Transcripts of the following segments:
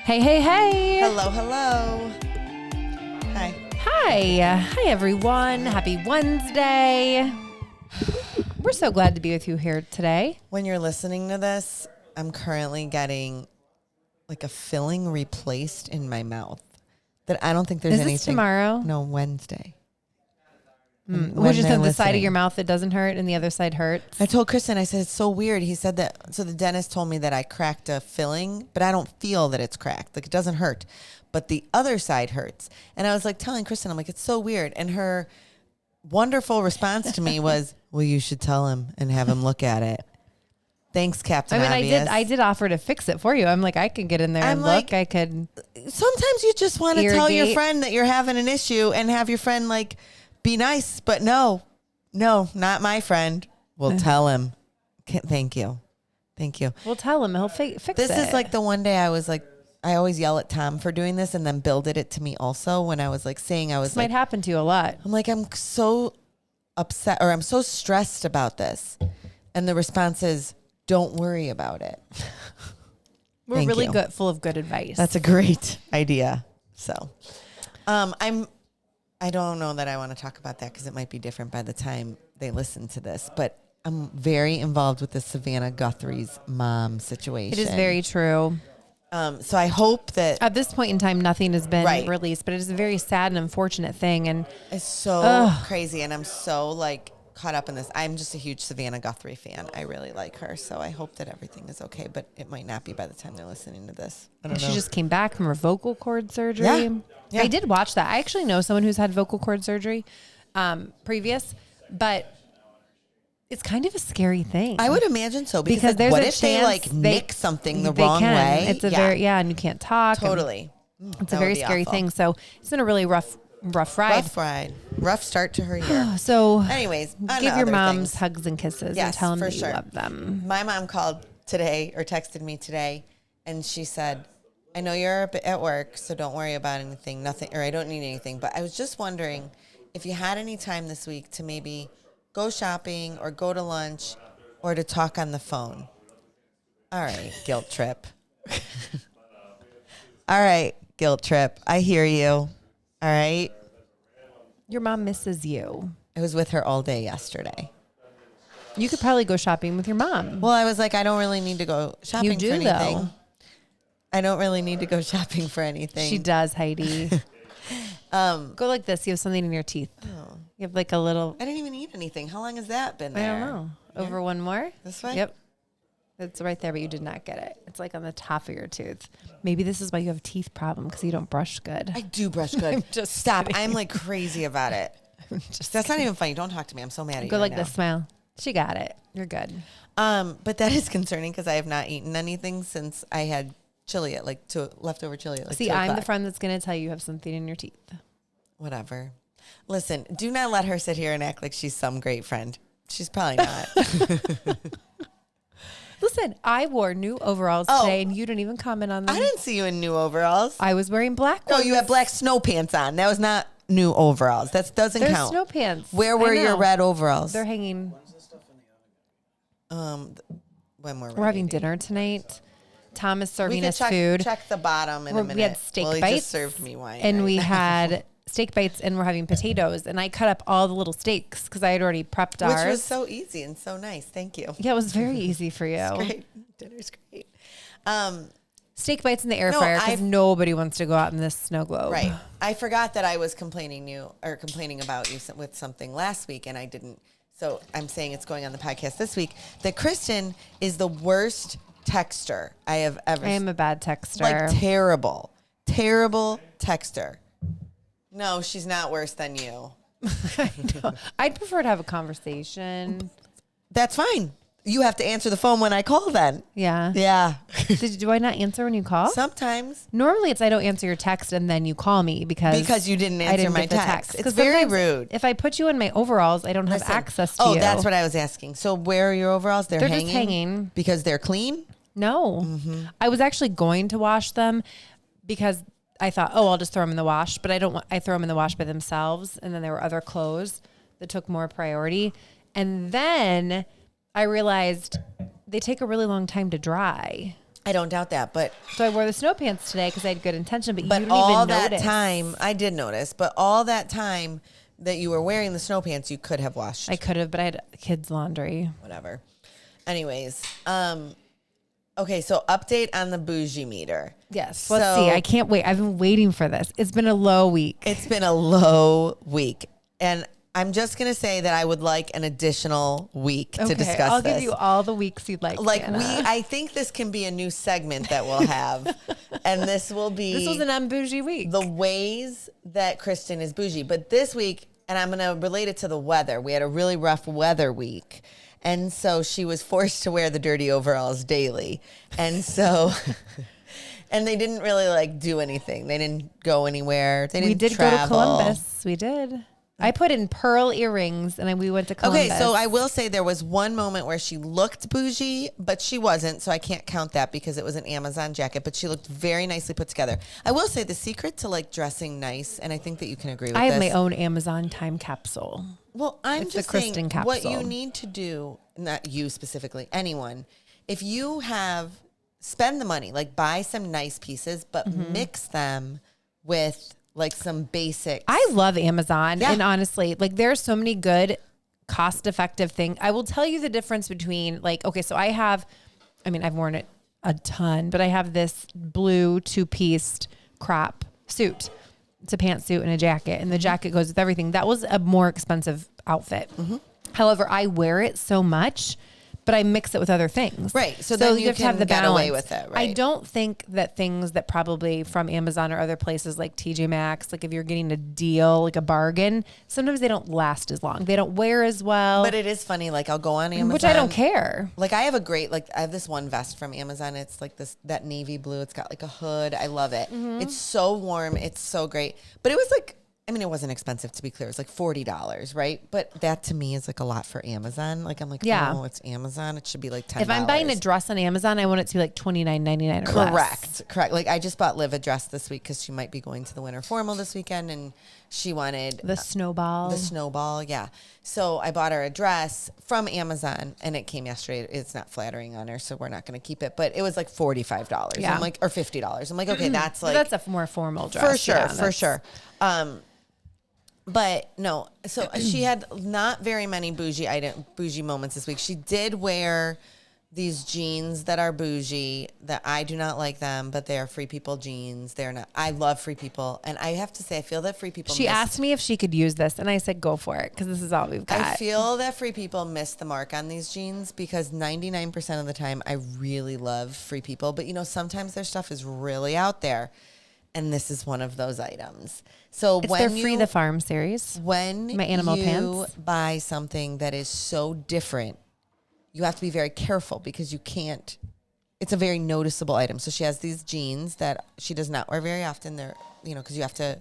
Hey, hey, hey. Hello, hello. Hi. Hi, everyone. Happy Wednesday. We're so glad to be with you here today. When you're listening to this, I'm currently getting like a filling replaced in my mouth that I don't think there's anything. Is this tomorrow? No, Wednesday. Which is on the side of your mouth that doesn't hurt and the other side hurts? I told Kristin, I said, it's so weird. He said that, so the dentist told me that I cracked a filling, but I don't feel that it's cracked. Like it doesn't hurt, but the other side hurts. And I was like telling Kristin, I'm like, it's so weird. And her wonderful response to me was, well, you should tell him and have him look at it. Thanks, Captain Obvious. I did offer to fix it for you. I'm like, I could get in there and look. I could. Sometimes you just want to tell your friend that you're having an issue and have your friend like be nice, but no, not my friend. We'll tell him. Thank you. We'll tell him. He'll fix it. This is like the one day I was like, I always yell at Tom for doing this, and then Bill did it to me also when I was like saying I was this might happen to you a lot. I'm like, I'm so upset or I'm so stressed about this. And the response is, don't worry about it. We're really good, full of good advice. That's a great idea. So, I don't know that I want to talk about that because it might be different by the time they listen to this, but I'm very involved with the Savannah Guthrie's mom situation. It is very true. So I hope that at this point in time, nothing has been released, but it is a very sad and unfortunate thing. And it's so crazy. And I'm so like caught up in this. I'm just a huge Savannah Guthrie fan. I really like her. So I hope that everything is okay, but it might not be by the time they're listening to this. I don't know. She just came back from her vocal cord surgery. Yeah. I did watch that. I actually know someone who's had vocal cord surgery previous, but it's kind of a scary thing. I would imagine so because like, there's what a if they like nick something the wrong way? It's a very and you can't talk. Totally. It's a very scary thing. So it's been a really rough ride. Rough start to her year. So anyways, give your moms hugs and kisses and tell them that you love them. My mom called today or texted me today and she said, I know you're at work, so don't worry about anything, or I don't need anything. But I was just wondering if you had any time this week to maybe go shopping or go to lunch or to talk on the phone. All right, guilt trip. All right, guilt trip. I hear you. All right. Your mom misses you. I was with her all day yesterday. You could probably go shopping with your mom. Well, I was like, I don't really need to go shopping for anything. Though. I don't really need to go shopping for anything. She does, Heidi. Go like this. You have something in your teeth. Oh. You have like a little. I didn't even eat anything. How long has that been there? I don't know. Over one more? This way? Yep. It's right there, but you did not get it. It's like on the top of your tooth. Maybe this is why you have a teeth problem because you don't brush good. I do brush good. Just stop. kidding. I'm like crazy about it. That's not even funny. Don't talk to me. I'm so mad at you. Go like now. this. Smile. She got it. You're good. But that is concerning because I have not eaten anything since I had chili at leftover chili at like See, I'm the friend that's going to tell you have something in your teeth. Whatever. Listen, do not let her sit here and act like she's some great friend. She's probably not. Listen, I wore new overalls today, and you didn't even comment on them. I didn't see you in new overalls. I was wearing black ones. No, you had black snow pants on. That was not new overalls. That doesn't They're count. Snow pants. Where were your red overalls? They're hanging. When we're having dinner tonight. Tom is serving us food. Check the bottom in a minute. We had steak bites. He just served me wine. And we had steak bites, and we're having potatoes. And I cut up all the little steaks because I had already prepped ours. Which was so easy and so nice. Thank you. Yeah, it was very easy for you. It's great. Dinner's great. Steak bites in the air fryer because nobody wants to go out in this snow globe. Right. I forgot that I was complaining about you with something last week, and I didn't. So I'm saying it's going on the podcast this week that Kristin is the worst texter I have ever. I am a bad texter. Like terrible texter. No, she's not worse than you. I know. I'd prefer to have a conversation. That's fine. You have to answer the phone when I call then. Yeah. Yeah. Do I not answer when you call? Sometimes. Normally it's I don't answer your text and then you call me because you didn't answer my text. It's very rude. If I put you in my overalls, I don't have access to you. Oh, that's what I was asking. So where are your overalls? They're hanging? Just hanging. Because they're clean? No. Mm-hmm. I was actually going to wash them because I thought, I'll just throw them in the wash. But I throw them in the wash by themselves. And then there were other clothes that took more priority. And then I realized they take a really long time to dry. I don't doubt that, but So I wore the snow pants today because I had good intention, but you don't all even that notice. time, I did notice, but all that time that you were wearing the snow pants, you could have washed. I could have, but I had kids' laundry. Whatever. Anyways, okay, so update on the Bougie meter. Yes. Let's see. I can't wait. I've been waiting for this. It's been a low week. It's been a low week. And I'm just going to say that I would like an additional week to discuss I'll this. give you all the weeks you'd like. Danna. I think this can be a new segment that we'll have. And this will be. This was an unbougie week. The ways that Kristin is bougie. But this week, and I'm going to relate it to the weather. We had a really rough weather week. And so she was forced to wear the dirty overalls daily. And so, and they didn't really like do anything. They didn't go anywhere. They didn't travel. Go to Columbus. We did. I put in pearl earrings and we went to Columbus. Okay, so I will say there was one moment where she looked bougie, but she wasn't. So I can't count that because it was an Amazon jacket, but she looked very nicely put together. I will say the secret to like dressing nice, and I think that you can agree with this. I have my own Amazon time capsule. Well, It's just the Kristin saying capsule. what you need to do, not you specifically, anyone, if you spend the money, like buy some nice pieces, but mix them with like some basics. I love Amazon. Yeah. And honestly, like there's so many good cost-effective things. I will tell you the difference between like, okay, so I've worn it a ton, but I have this blue 2-piece crop suit. It's a pantsuit and a jacket, and the jacket goes with everything. That was a more expensive outfit. However, I wear it so much, but I mix it with other things. Right. So then you have to have the get balance. away with it, right? I don't think that things that probably from Amazon or other places like TJ Maxx, like if you're getting a deal, like a bargain, sometimes they don't last as long. They don't wear as well. But it is funny. Like I'll go on Amazon. Which I don't care. Like I have this one vest from Amazon. It's like that navy blue. It's got like a hood. I love it. It's so warm. It's so great. But it was like, it wasn't expensive, to be clear. It was like $40, right? But that to me is like a lot for Amazon. Like I'm like, oh, it's Amazon. It should be like $10. If I'm buying a dress on Amazon, I want it to be like $29.99 or less. Correct. Like I just bought Liv a dress this week because she might be going to the winter formal this weekend, and she wanted the snowball. The snowball, yeah. So I bought her a dress from Amazon, and it came yesterday. It's not flattering on her, so we're not going to keep it. But it was like $45. Yeah. I'm like, or $50. I'm like, okay, that's like that's a more formal dress for sure. But no, so she had not very many bougie moments this week. She did wear these jeans that are bougie, that I do not like them, but they are Free People jeans. They're not. I love Free People, and I have to say, I feel that Free People. She asked me if she could use this, and I said, "Go for it," because this is all we've got. I feel that Free People missed the mark on these jeans because 99% of the time, I really love Free People, but sometimes their stuff is really out there. And this is one of those items. So it's when their Free the Farm series. When my animal you pants. buy something that is so different, you have to be very careful because you can't. It's a very noticeable item. So she has these jeans that she does not wear very often. They're because you have to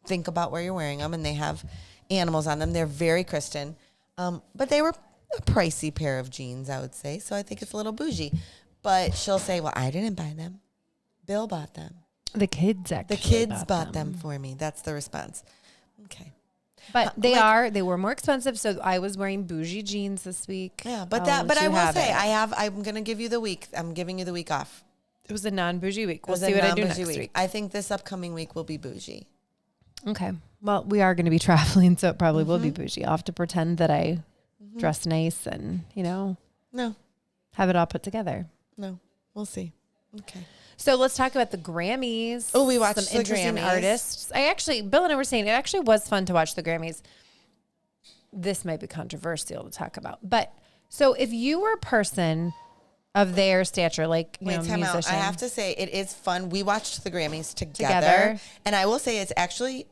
think about where you're wearing them, and they have animals on them. They're very Kristin, but they were a pricey pair of jeans, I would say. So I think it's a little bougie. But she'll say, "Well, I didn't buy them. Bill bought them." The kids actually. The kids bought them for me. That's the response. Okay. But they were more expensive. So I was wearing bougie jeans this week. Yeah, but I will say I'm going to give you the week. I'm giving you the week off. It was a non-bougie week. We'll see what I do next week. I think this upcoming week will be bougie. Okay. Well, we are going to be traveling, so it probably will be bougie. I'll have to pretend that I dress nice and, No. have it all put together. No. We'll see. Okay. So let's talk about the Grammys. Oh, we watched some interesting Grammys. artists. Bill and I were saying it actually was fun to watch the Grammys. This might be controversial to talk about, but so if you were a person of their stature, like time out. musician, I have to say it is fun. We watched the Grammys together, and I will say it's actually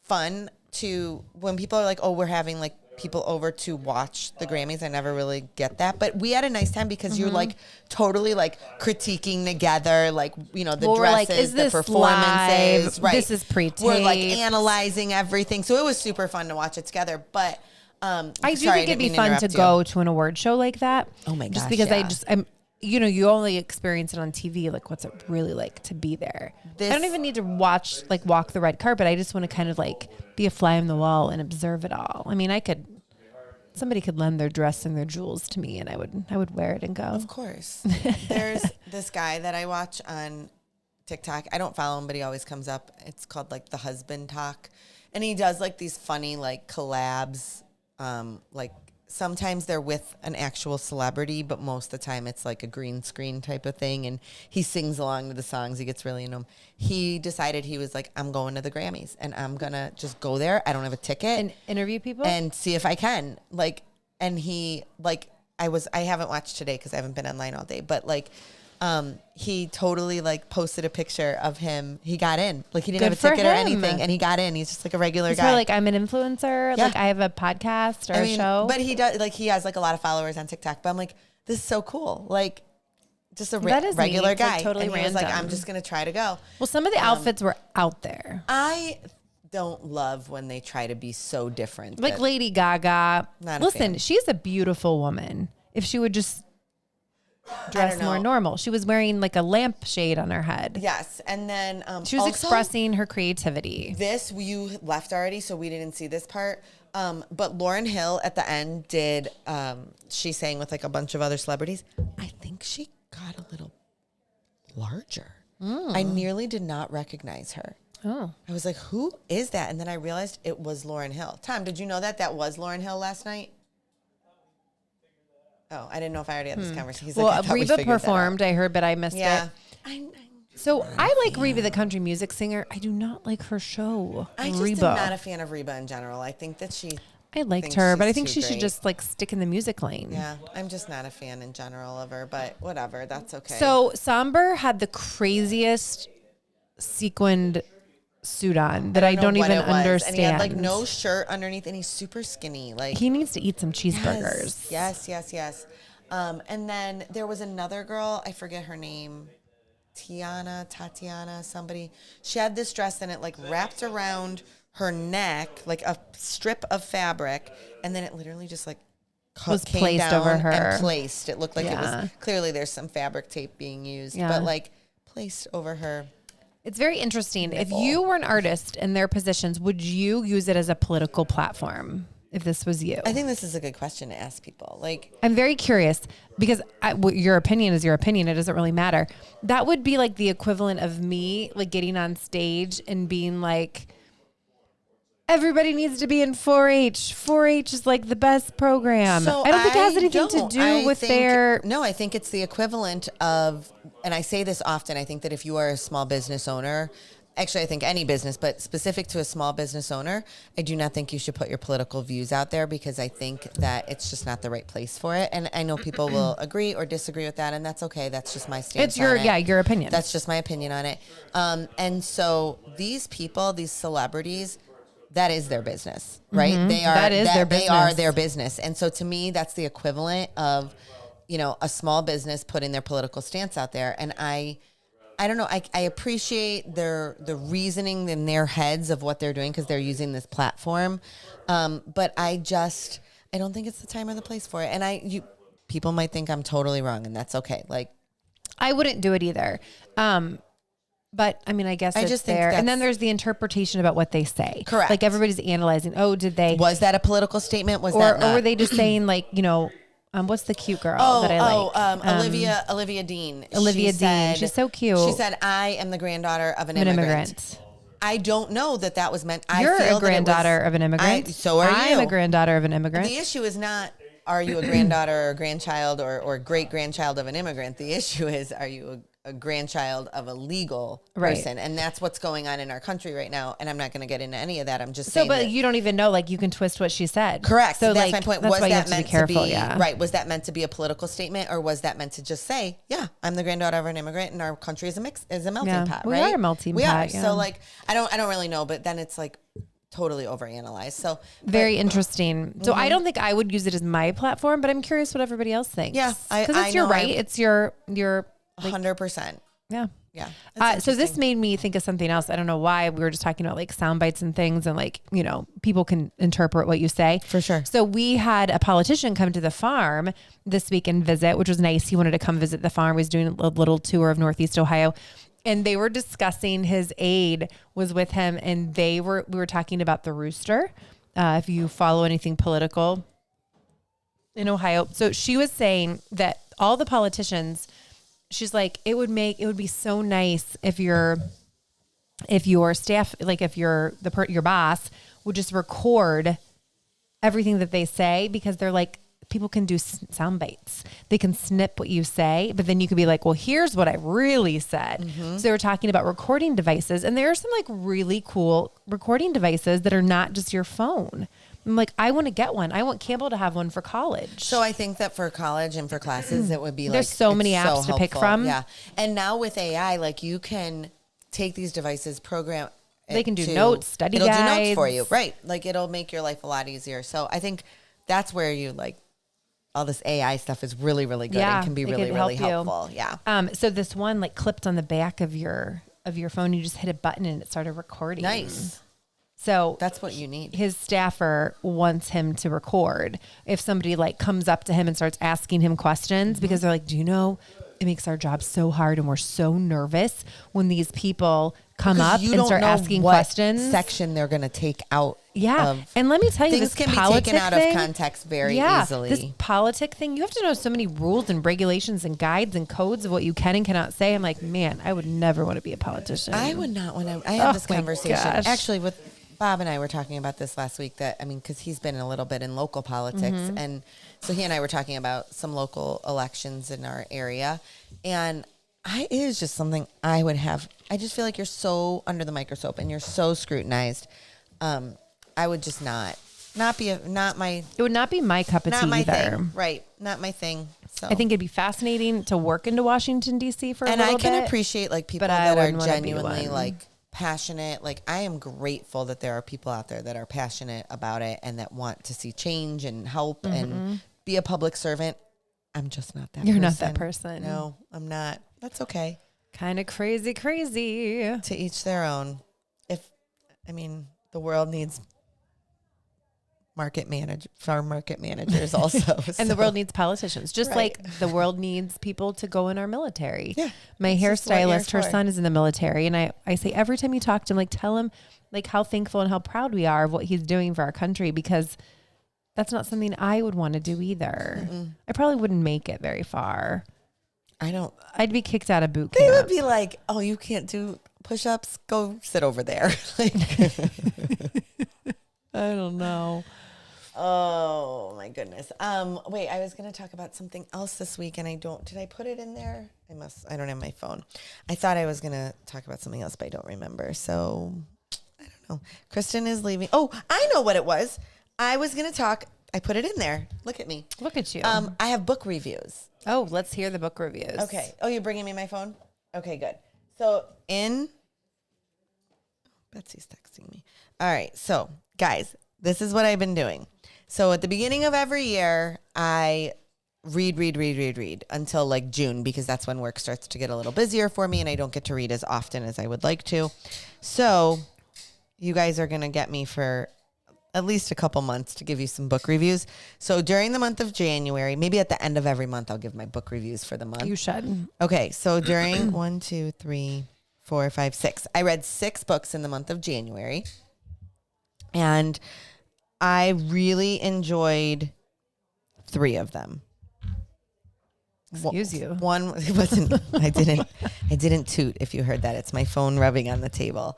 fun to when people are like, "Oh, we're having like." People over to watch the Grammys. I never really get that, but we had a nice time because you're like totally like critiquing together, like the dresses, like, is the this performances, live? right? This is pre-taped. We're like analyzing everything, so it was super fun to watch it together. But I do think it'd be fun to go to an award show like that. Oh my gosh! Just because I'm. You only experience it on TV. Like, what's it really like to be there? I don't even need to walk the red carpet. I just want to kind of like be a fly on the wall and observe it all. I mean, I could somebody could lend their dress and their jewels to me, and I would wear it and go. Of course. There's this guy that I watch on TikTok. I don't follow him, but he always comes up. It's called like The Husband Talk. And he does like these funny like collabs. Like sometimes they're with an actual celebrity, but most of the time it's like a green screen type of thing. And he sings along to the songs. He gets really into them. He decided he was like, I'm going to the Grammys and I'm going to just go there. I don't have a ticket. And interview people? And see if I can. Like, and he like, I haven't watched today because I haven't been online all day, but like, he totally like posted a picture of him. He got in, like he didn't have a ticket or anything, and he got in. He's just like a regular guy. Like I'm an influencer. Yeah. Like I have a podcast or a show. But he does like he has like a lot of followers on TikTok. But I'm like, this is so cool. Like just a regular guy. Like, totally and he random. Was like, I'm just gonna try to go. Well, some of the outfits were out there. I don't love when they try to be so different. Like Lady Gaga. Listen, she's a beautiful woman. If she would just dress more normal. She was wearing like a lampshade on her head. Yes. And then she was also expressing her creativity. This, you left already, so we didn't see this part. But Lauryn Hill at the end did, she sang with like a bunch of other celebrities. I think she got a little larger. I nearly did not recognize her. Oh. I was like, who is that? And then I realized it was Lauryn Hill. Tom, did you know that was Lauryn Hill last night? Oh, I didn't know if I already had this conversation. He's well, Reba performed, I heard, but I missed it. So I like fan. Reba, the country music singer. I do not like her show. I just am not a fan of Reba in general. I think that I liked her, but I think she should just like stick in the music lane. Yeah, I'm just not a fan in general of her, but whatever, that's okay. So Somber had the craziest sequined suit on that I don't even understand. And he had like no shirt underneath, and he's super skinny. Like he needs to eat some cheeseburgers. Yes. And then there was another girl, I forget her name, Tatiana, somebody. She had this dress and it like wrapped around her neck like a strip of fabric, and then it literally just like was placed over her and placed. It looked like it was clearly there's some fabric tape being used, but like placed over her. It's very interesting. If you were an artist in their positions, would you use it as a political platform if this was you? I think this is a good question to ask people. Like, I'm very curious because your opinion is your opinion. It doesn't really matter. That would be like the equivalent of me like getting on stage and being like, everybody needs to be in 4-H. 4-H is like the best program. So I don't think it has anything to do with their... No, I think it's the equivalent of, and I say this often, I think that if you are a small business owner, actually I think any business, but specific to a small business owner, I do not think you should put your political views out there because I think that it's just not the right place for it. And I know people will agree or disagree with that, and that's okay. That's just my stance. It's your opinion. That's just my opinion on it. And so these people, these celebrities, that is their business, right? Mm-hmm. They are their business. They are their business. And so to me, that's the equivalent of, a small business putting their political stance out there. And I don't know. I appreciate the reasoning in their heads of what they're doing because they're using this platform. But I don't think it's the time or the place for it. And people might think I'm totally wrong, and that's okay. Like, I wouldn't do it either. But I mean, I guess it's there. And then there's the interpretation about what they say. Correct. Like everybody's analyzing. Oh, was that a political statement? Or were they just saying like, what's the cute girl that I like? Olivia Dean. Olivia Dean. She's so cute. She said, I am the granddaughter of an immigrant. I don't know that was meant. You're a granddaughter of an immigrant. So are you. I'm a granddaughter of an immigrant. The issue is not, are you a granddaughter or grandchild or great-grandchild of an immigrant? The issue is, are you a grandchild of a legal person? And that's what's going on in our country right now. And I'm not going to get into any of that. I'm just saying. But you don't even know, like you can twist what she said. Correct. So that's my point. Was that meant to be, yeah. Right. Was that meant to be a political statement, or was that meant to just say, yeah, I'm the granddaughter of an immigrant and our country is a melting pot, right? We are a melting pot. We are. Yeah. So like, I don't really know, but then it's like totally overanalyzed. So very interesting. So I don't think I would use it as my platform, but I'm curious what everybody else thinks. Yeah. Because it's your right. It's your 100%. Yeah. Yeah. So this made me think of something else. I don't know why. We were just talking about like sound bites and things, and like, people can interpret what you say. For sure. So we had a politician come to the farm this week and visit, which was nice. He wanted to come visit the farm. He was doing a little tour of Northeast Ohio. And they were discussing, his aide was with him, and we were talking about the rooster. If you follow anything political, in Ohio. So she was saying that all the politicians, she's like, it would be so nice if your staff, like if your boss would just record everything that they say, because they're like, people can do sound bites. They can snip what you say, but then you could be like, well, here's what I really said. So they were talking about recording devices, and there are some like really cool recording devices that are not just your phone. I'm like, I want to get one. I want Campbell to have one for college. So I think that for college and for classes, it would be there's so many apps to pick from. Yeah. And now with AI, like you can take these devices, program. They can do notes, study guides. It'll do notes for you. Right. Like it'll make your life a lot easier. So I think that's where you like all this AI stuff is really, really good and can be really, really helpful. Yeah. So this one like clipped on the back of your phone. You just hit a button and it started recording. Nice. So that's what you need. His staffer wants him to record if somebody like comes up to him and starts asking him questions, because they're like, do you know, it makes our job so hard and we're so nervous when these people come up and start asking questions. Section they're going to take out. Yeah. And let me tell you, things this can be taken out of context very easily. This politic thing, you have to know so many rules and regulations and guides and codes of what you can and cannot say. I'm like, man, I would never want to be a politician. I would not want to. I had this conversation actually with Bob, and I were talking about this last week, that, I mean, because he's been a little bit in local politics. And so he and I were talking about some local elections in our area. And it is just something I would have. I just feel like you're so under the microscope and you're so scrutinized. I would just not be not my. It would not be my cup of tea not my either. Thing. Right. Not my thing. So I think it'd be fascinating to work into Washington, D.C. for a little bit. And I can appreciate like people that are genuinely like passionate. Like I am grateful that there are people out there that are passionate about it and that want to see change and help and be a public servant. I'm just not that person. You're not that person. No, I'm not. That's okay. Kind of crazy. To each their own. The world needs market managers also. And the world needs politicians, just like the world needs people to go in our military. Yeah. My hairstylist, her son is in the military. And I say every time you talk to him, like tell him like how thankful and how proud we are of what he's doing for our country, because that's not something I would want to do either. I probably wouldn't make it very far. I'd be kicked out of boot camp. They would be like, oh, you can't do push-ups? Go sit over there. Like, I don't know. Oh my goodness. Wait, I was going to talk about something else this week and did I put it in there? I don't have my phone. I thought I was going to talk about something else, but I don't remember. So I don't know. Kristin is leaving. Oh, I know what it was. I was going to talk. I put it in there. Look at me. Look at you. I have book reviews. Oh, let's hear the book reviews. Okay. Oh, you're bringing me my phone? Okay, good. So Betsy's texting me. All right. So guys, this is what I've been doing. So at the beginning of every year, I read until like June, because that's when work starts to get a little busier for me and I don't get to read as often as I would like to. So you guys are going to get me for at least a couple months to give you some book reviews. So during the month of January, maybe at the end of every month, I'll give my book reviews for the month. You should. Okay. So during 1, 2, 3, 4, 5, 6, I read 6 books in the month of January. And I really enjoyed 3 of them. Excuse you. One wasn't. I didn't toot. If you heard that, it's my phone rubbing on the table.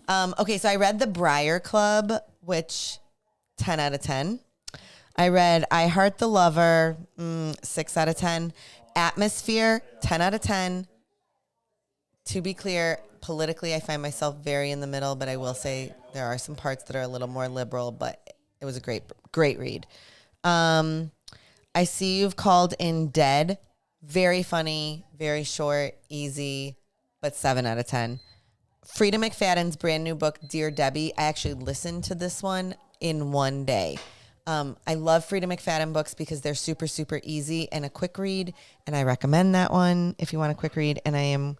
Okay, so I read The Briar Club, which 10 out of 10. I read I Heart the Lover, 6 out of 10. Atmosphere, 10 out of 10. To be clear, politically, I find myself very in the middle, but I will say there are some parts that are a little more liberal, but it was a great read. I See You've Called in Dead. Very funny, very short, easy, but 7 out of 10. Frida McFadden's brand new book, Dear Debbie. I actually listened to this one in one day. I love Frida McFadden books because they're super, super easy and a quick read. And I recommend that one if you want a quick read. And I am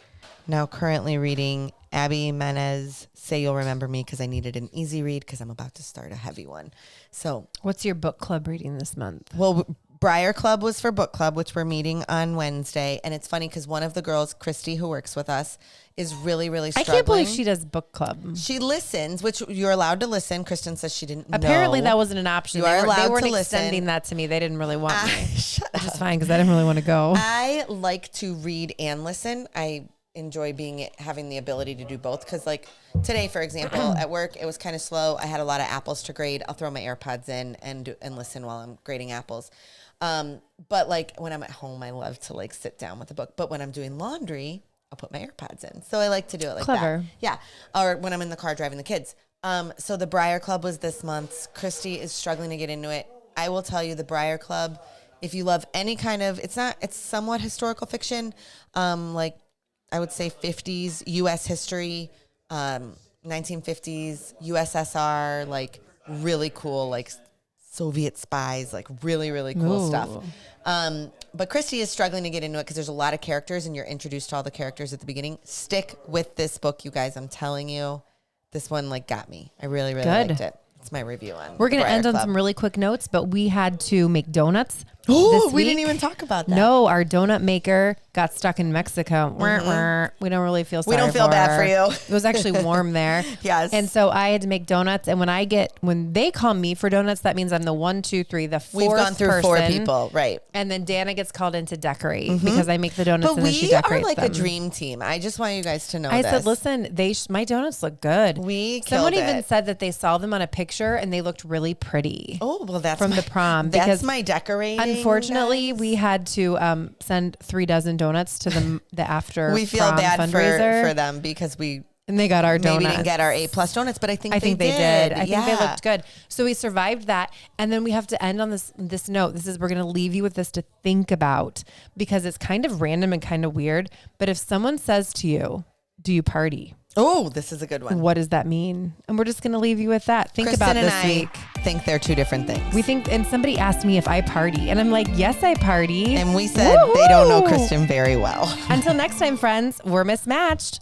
now currently reading Abby Menez, Say You'll Remember Me, because I needed an easy read because I'm about to start a heavy one. So what's your book club reading this month? Well, Briar Club was for book club, which we're meeting on Wednesday. And it's funny because one of the girls, Christy, who works with us, is really, really struggling. I can't believe she does book club. She listens, which you're allowed to listen. Kristen says she didn't Apparently know. that wasn't an option. You are allowed they weren't to extending listen. that to me. They didn't really want me. Shut Which is fine because I didn't really want to go. I like to read and listen. I enjoy having the ability to do both because like today, for example, at work, it was kind of slow. I had a lot of apples to grade. I'll throw my AirPods in and listen while I'm grading apples. But like when I'm at home, I love to like sit down with a book. But when I'm doing laundry, I'll put my AirPods in. So I like to do it like Clever. that. Yeah. Or when I'm in the car driving the kids. So the Briar Club was this month. Christy is struggling to get into it. I will tell you the Briar Club, if you love any kind of, it's somewhat historical fiction. Like I would say 50s U.S. history, 1950s USSR, like really cool, like Soviet spies, like really, really cool stuff. But Christy is struggling to get into it because there's a lot of characters and you're introduced to all the characters at the beginning. Stick with this book, you guys. I'm telling you, this one like got me. I really, really liked it. It's my review on We're going to end on some really quick notes, but we had to make donuts. Oh, we didn't even talk about that. No, our donut maker got stuck in Mexico. We don't really feel sorry. We don't feel bad for you. It was actually warm there. Yes. And so I had to make donuts. And when they call me for donuts, that means I'm the 1, 2, 3, the fourth We've gone through person. 4 people, right? And then Danna gets called in to decorate because I make the donuts and then she we are decorates like them. a dream team. I just want you guys to know I this. said, listen, my donuts look good. Someone even it. said that they saw them on a picture and they looked really pretty. Oh, well, that's from the prom. That's because my decorating. Unfortunately, we had to send 3 dozen donuts to the after. We feel prom bad fundraiser. for them because and they got our donuts. Maybe didn't get our A+ donuts, but I think they did. I yeah. think they looked good. So we survived that, and then we have to end on this note. We're going to leave you with this to think about because it's kind of random and kind of weird. But if someone says to you, "Do you party?" Oh, this is a good one. What does that mean? And we're just going to leave you with that. Think Kristen about and this I week. Think they're 2 different things. We think, and somebody asked me if I party, and I'm like, yes, I party. And we said they don't know Kristen very well. Until next time, friends, we're mismatched.